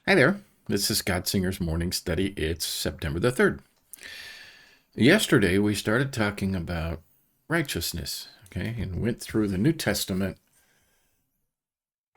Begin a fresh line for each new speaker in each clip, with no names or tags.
Hi there. This is Godsinger's morning study. It's September the 3rd. Yesterday, we started talking about righteousness, okay, and went through the New Testament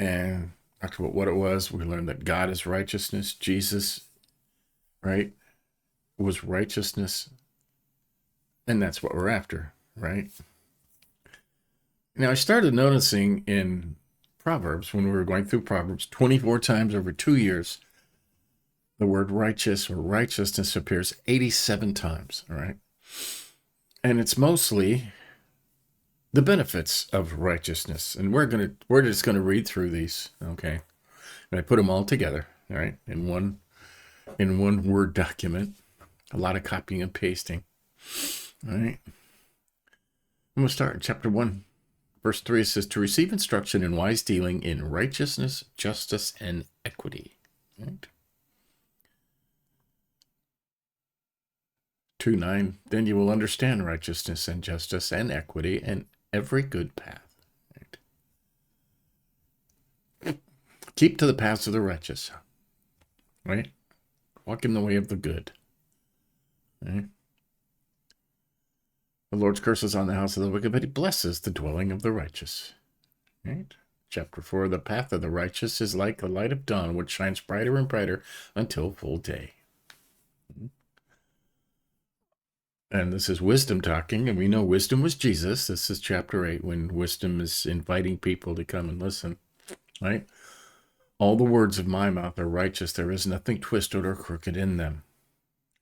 and talked about what it was. We learned that God is righteousness. Jesus, right, was righteousness, and that's what we're after, right? Now, I started noticing in Proverbs, when we were going through Proverbs, 24 times over 2 years, the word righteous or righteousness appears 87 times, all right? And it's mostly the benefits of righteousness. And we're just gonna read through these, okay? And I put them all together, all right, in one Word document. A lot of copying and pasting. All right. I'm gonna start in chapter 1. Verse 3 says, to receive instruction in wise dealing in righteousness, justice, and equity. Right? 2:9, then you will understand righteousness and justice and equity and every good path. Right? Keep to the paths of the righteous. Right? Walk in the way of the good. Right? The Lord's curse is on the house of the wicked, but he blesses the dwelling of the righteous. Right? Chapter 4, the path of the righteous is like the light of dawn, which shines brighter and brighter until full day. And this is wisdom talking, and we know wisdom was Jesus. This is chapter 8, when wisdom is inviting people to come and listen. Right? All the words of my mouth are righteous. There is nothing twisted or crooked in them.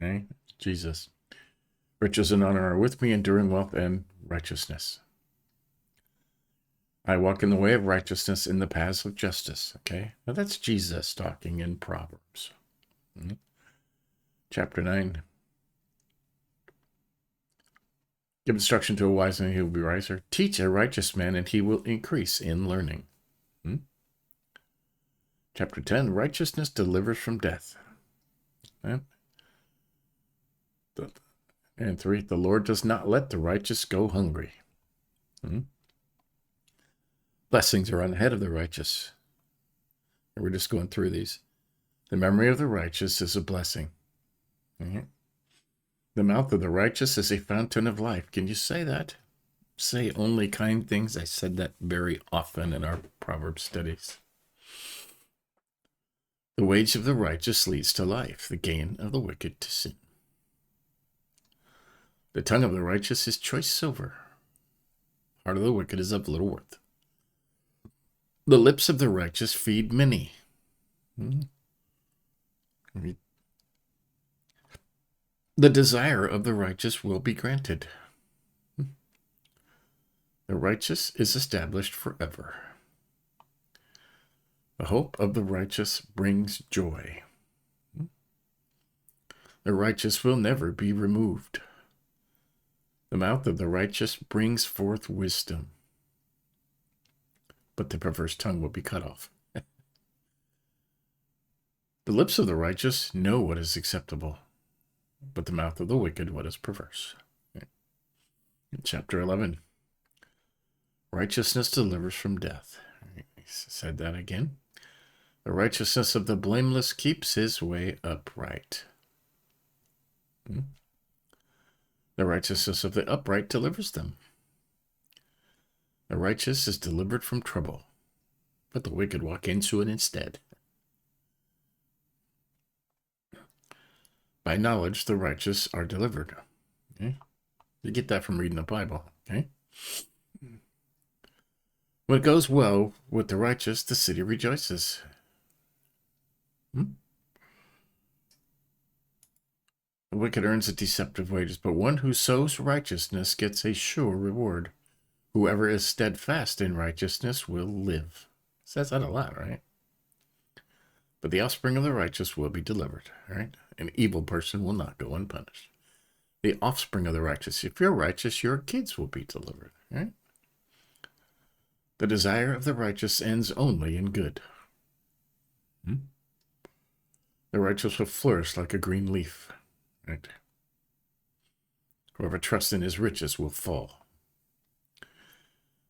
Okay? Jesus. Riches and honor are with me, enduring wealth and righteousness. I walk in the way of righteousness in the paths of justice. Okay? Now that's Jesus talking in Proverbs. Chapter 9. Give instruction to a wise man, he will be wiser. Teach a righteous man, and he will increase in learning. Chapter 10. Righteousness delivers from death. And 3. The Lord does not let the righteous go hungry. Blessings are on the head of the righteous. We're just going through these. The memory of the righteous is a blessing. The mouth of the righteous is a fountain of life. Can you say that? Say only kind things. I said that very often in our Proverbs studies. The wage of the righteous leads to life, the gain of the wicked to sin. The tongue of the righteous is choice silver. Heart of the wicked is of little worth. The lips of the righteous feed many. The desire of the righteous will be granted. The righteous is established forever. The hope of the righteous brings joy. The righteous will never be removed. The mouth of the righteous brings forth wisdom, but the perverse tongue will be cut off. The lips of the righteous know what is acceptable, but the mouth of the wicked what is perverse. Chapter 11. Righteousness delivers from death. He said that again. The righteousness of the blameless keeps his way upright. The righteousness of the upright delivers them. The righteous is delivered from trouble, but the wicked walk into it instead. By knowledge, the righteous are delivered. Okay? You get that from reading the Bible. Okay? When it goes well with the righteous, the city rejoices. The wicked earns a deceptive wages, but one who sows righteousness gets a sure reward. Whoever is steadfast in righteousness will live. Says that a lot, right? But the offspring of the righteous will be delivered, right? An evil person will not go unpunished. The offspring of the righteous, if you're righteous, your kids will be delivered, right? The desire of the righteous ends only in good. The righteous will flourish like a green leaf, right? Whoever trusts in his riches will fall.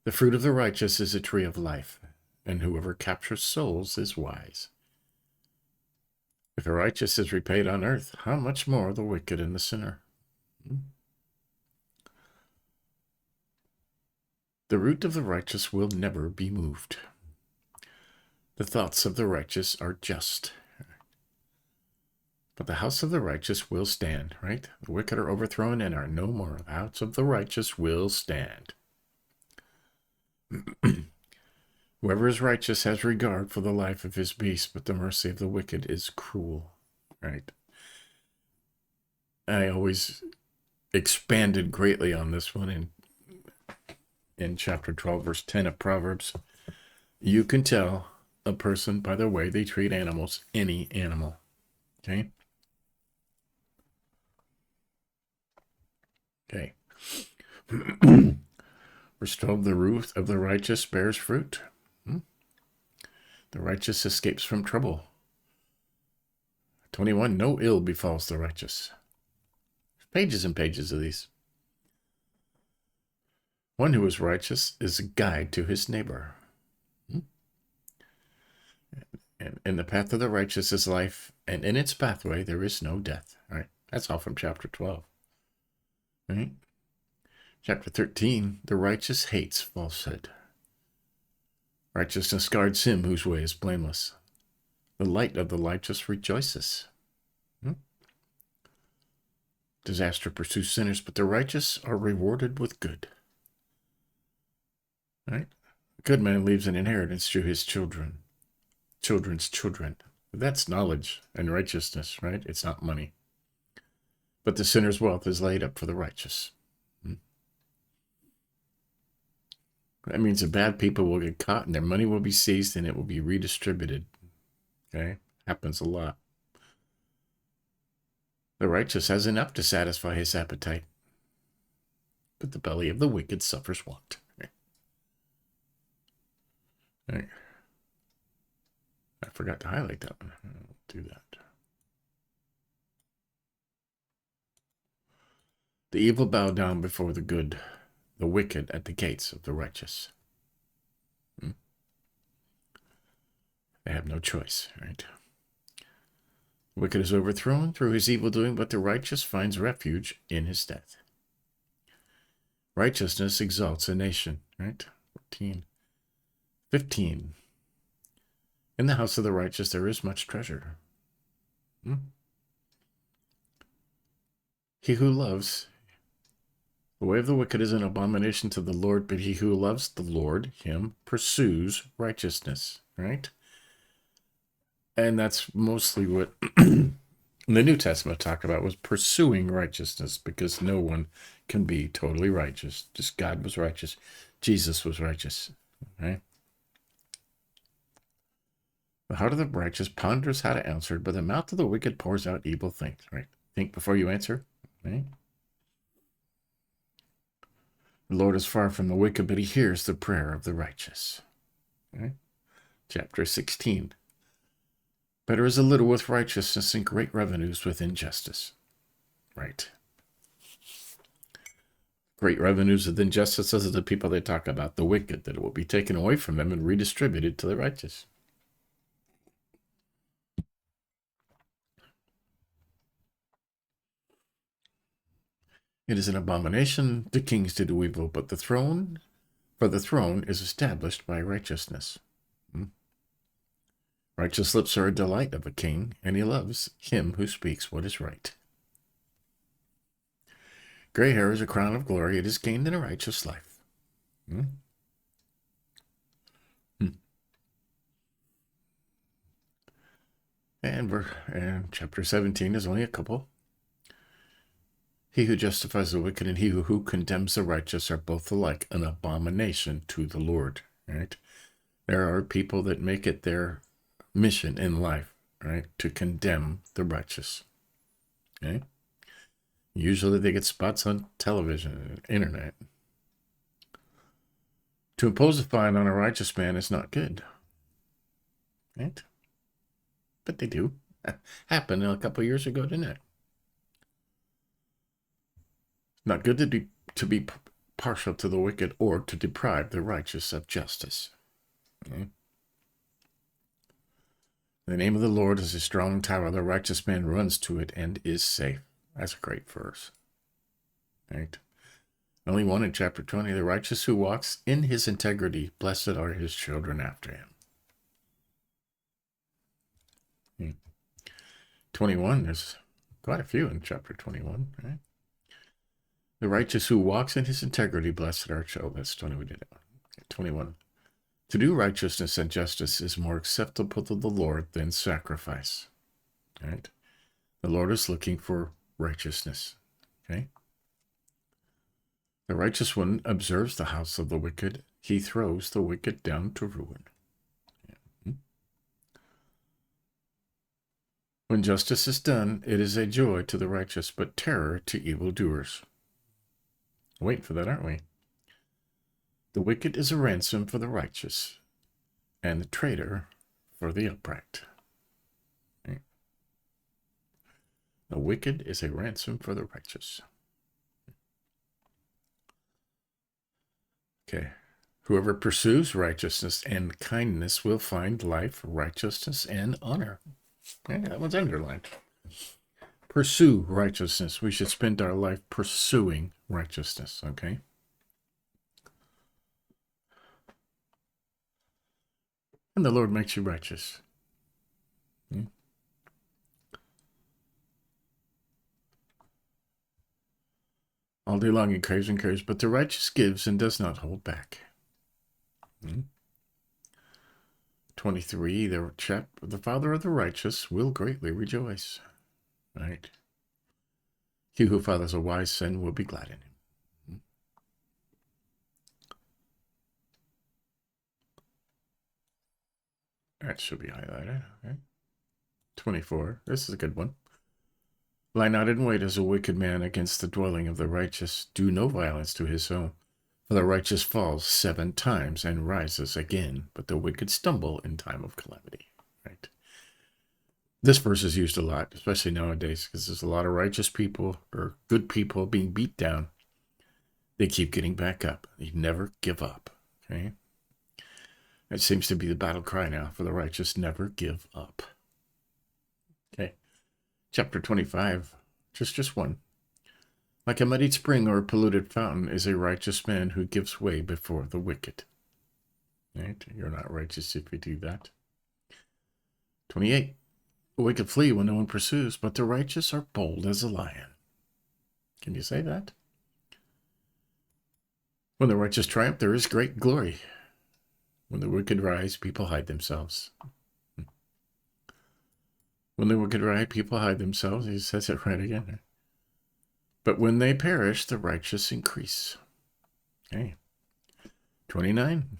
The fruit of the righteous is a tree of life, and whoever captures souls is wise. If the righteous is repaid on earth, how much more the wicked and the sinner? The root of the righteous will never be moved. The thoughts of the righteous are just, but the house of the righteous will stand, right? The wicked are overthrown and are no more. The house of the righteous will stand. Whoever is righteous has regard for the life of his beast, but the mercy of the wicked is cruel, right? I always expanded greatly on this one in chapter 12, verse 10 of Proverbs. You can tell a person by the way they treat animals, any animal, okay? Okay. Verse 12, the root of the righteous bears fruit. The righteous escapes from trouble. 21, no ill befalls the righteous. Pages and pages of these. One who is righteous is a guide to his neighbor. And in the path of the righteous is life, and in its pathway there is no death. All right, that's all from chapter 12. Right? Chapter 13, the righteous hates falsehood. Righteousness guards him whose way is blameless. The light of the righteous rejoices. Disaster pursues sinners, but the righteous are rewarded with good. Right? A good man leaves an inheritance to his children's children. That's knowledge and righteousness, right? It's not money. But the sinner's wealth is laid up for the righteous. That means the bad people will get caught and their money will be seized and it will be redistributed. Okay? Happens a lot. The righteous has enough to satisfy his appetite, but the belly of the wicked suffers want. Right. I forgot to highlight that one. I'll do that. The evil bow down before the good, the wicked at the gates of the righteous. They have no choice, right? The wicked is overthrown through his evil doing, but the righteous finds refuge in his death. Righteousness exalts a nation, right? 14. 15. In the house of the righteous there is much treasure. He who loves, the way of the wicked is an abomination to the Lord, but he who loves the Lord, him, pursues righteousness, right? And that's mostly what the New Testament talked about, was pursuing righteousness, because no one can be totally righteous. Just God was righteous. Jesus was righteous, right? The heart of the righteous ponders how to answer, but the mouth of the wicked pours out evil things, right? Think before you answer, right? The Lord is far from the wicked, but he hears the prayer of the righteous. Right? Chapter 16. Better is a little with righteousness and great revenues with injustice. Right. Great revenues with injustice, those are the people they talk about, the wicked, that it will be taken away from them and redistributed to the righteous. It is an abomination to kings to do evil, but the throne is established by righteousness. Righteous lips are a delight of a king, and he loves him who speaks what is right. Gray hair is a crown of glory. It is gained in a righteous life. And chapter 17 is only a couple. He who justifies the wicked and he who condemns the righteous are both alike an abomination to the Lord. Right? There are people that make it their mission in life, right, to condemn the righteous. Okay? Usually they get spots on television and internet. To impose a fine on a righteous man is not good. Right? But they do. Happened a couple of years ago, didn't it? Not good to be partial to the wicked or to deprive the righteous of justice. Okay? The name of the Lord is a strong tower. The righteous man runs to it and is safe. That's a great verse. Right? Only one in chapter 20. The righteous who walks in his integrity, blessed are his children after him. 21, there's quite a few in chapter 21, right? The righteous who walks in his integrity, blessed are children. That's 20, we did it. 21. To do righteousness and justice is more acceptable to the Lord than sacrifice. Right? The Lord is looking for righteousness. Okay? The righteous one observes the house of the wicked. He throws the wicked down to ruin. When justice is done, it is a joy to the righteous, but terror to evildoers. Waiting for that, aren't we? The wicked is a ransom for the righteous, and the traitor for the upright. Right? The wicked is a ransom for the righteous. Okay. Whoever pursues righteousness and kindness will find life, righteousness, and honor. Okay, that one's underlined. Pursue righteousness. We should spend our life pursuing righteousness, okay? And the Lord makes you righteous. All day long he craves and craves, but the righteous gives and does not hold back. 23, the father of the righteous will greatly rejoice. Right? He who fathers a wise son will be glad in him. That should be highlighted. Okay. 24, this is a good one. Lie not in wait as a wicked man against the dwelling of the righteous. Do no violence to his home. For the righteous falls 7 times and rises again, but the wicked stumble in time of calamity. Right? This verse is used a lot, especially nowadays, because there's a lot of righteous people or good people being beat down. They keep getting back up. They never give up. Okay? That seems to be the battle cry now for the righteous. Never give up. Okay. Chapter 25, just one. Like a muddied spring or a polluted fountain is a righteous man who gives way before the wicked. Right? You're not righteous if you do that. 28. The wicked flee when no one pursues, but the righteous are bold as a lion. Can you say that? When the righteous triumph, there is great glory. When the wicked rise, people hide themselves. When the wicked rise, people hide themselves. He says it right again. But when they perish, the righteous increase. Okay. 29.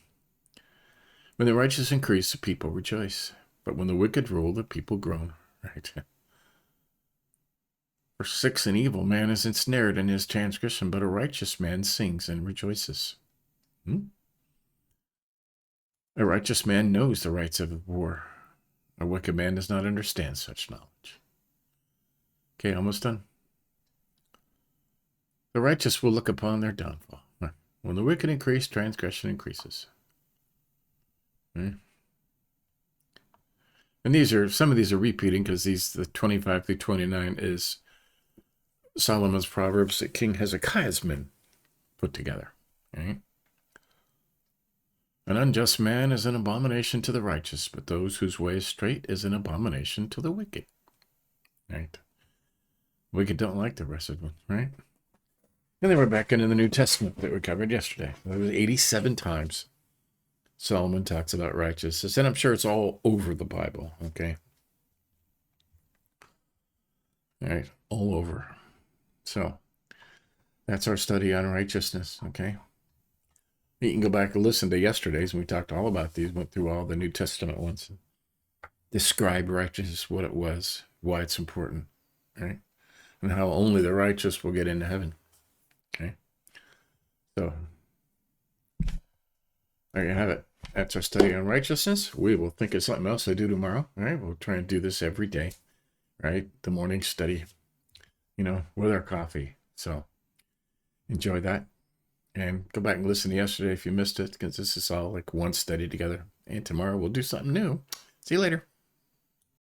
When the righteous increase, the people rejoice. But when the wicked rule, the people groan. Right. Verse 6, an evil man is ensnared in his transgression, but a righteous man sings and rejoices. A righteous man knows the rights of war. A wicked man does not understand such knowledge. Okay, almost done. The righteous will look upon their downfall. When the wicked increase, transgression increases. And some of these are repeating because the 25 through 29 is Solomon's Proverbs that King Hezekiah's men put together. Right? An unjust man is an abomination to the righteous, but those whose way is straight is an abomination to the wicked. Right? Wicked don't like the rest of them, right? And then we're back into the New Testament that we covered yesterday. There was 87 times Solomon talks about righteousness, and I'm sure it's all over the Bible, okay? All right, all over. So that's our study on righteousness, okay? You can go back and listen to yesterday's, and we talked all about these, went through all the New Testament ones, described righteousness, what it was, why it's important, right? And how only the righteous will get into heaven. Okay, so there you have it. That's our study on righteousness. We will think of something else to do tomorrow. All right, we'll try and do this every day, right? The morning study, with our coffee. So enjoy that. And go back and listen to yesterday if you missed it, because this is all like one study together. And tomorrow we'll do something new. See you later.